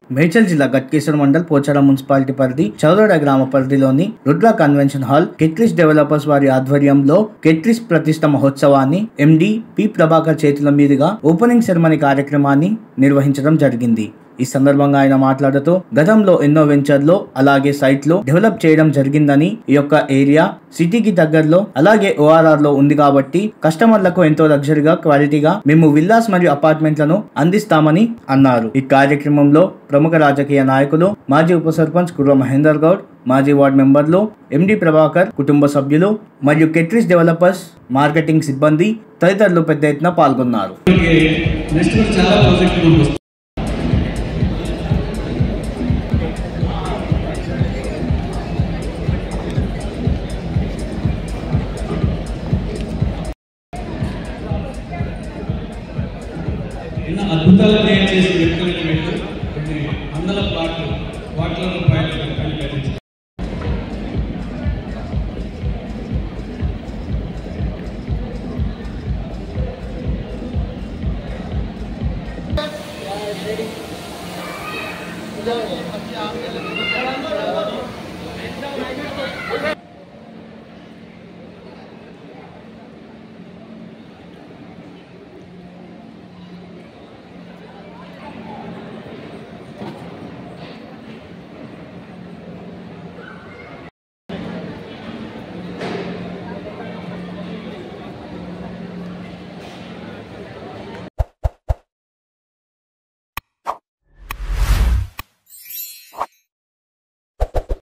మేడ్చల్ జిల్లా గట్కేశ్వర మండల్ పోచారం మున్సిపాలిటీ పరిధి చౌరడ గ్రామ పరిధిలోని రుద్ర కన్వెన్షన్ హాల్ కెట్రిస్ డెవలపర్స్ వారి ఆధ్వర్యంలో కెట్రిస్ ప్రతిష్ఠ మహోత్సవాన్ని ఎండి పి ప్రభాకర్ చేతుల మీదుగా ఓపెనింగ్ సెరమనీ కార్యక్రమాన్ని నిర్వహించడం జరిగింది. ఈ సందర్భంగా ఆయన మాట్లాడుతూ గతంలో ఎన్నో వెంచర్లో అలాగే సైట్లో డెవలప్ చేయడం జరిగిందని, ఈ యొక్క ఏరియా సిటీకి దగ్గరలో అలాగే ORR లో ఉంది కాబట్టి కస్టమర్లకు ఎంతో లగ్జరీగా క్వాలిటీగా మేము విల్లాస్ మరియు అపార్ట్మెంట్లను అందిస్తామని అన్నారు. ఈ కార్యక్రమంలో ప్రముఖ రాజకీయ నాయకులు, మాజీ ఉప సర్పంచ్ కుర్ర మహేందర్ గౌడ్, మాజీ వార్డు మెంబర్లు, ఎండి ప్రభాకర్ కుటుంబ సభ్యులు మరియు కెట్రిస్ డెవలపర్స్ మార్కెటింగ్ సిబ్బంది తదితరులు పెద్ద ఎత్తున పాల్గొన్నారు. అద్భుతాలు చేసిన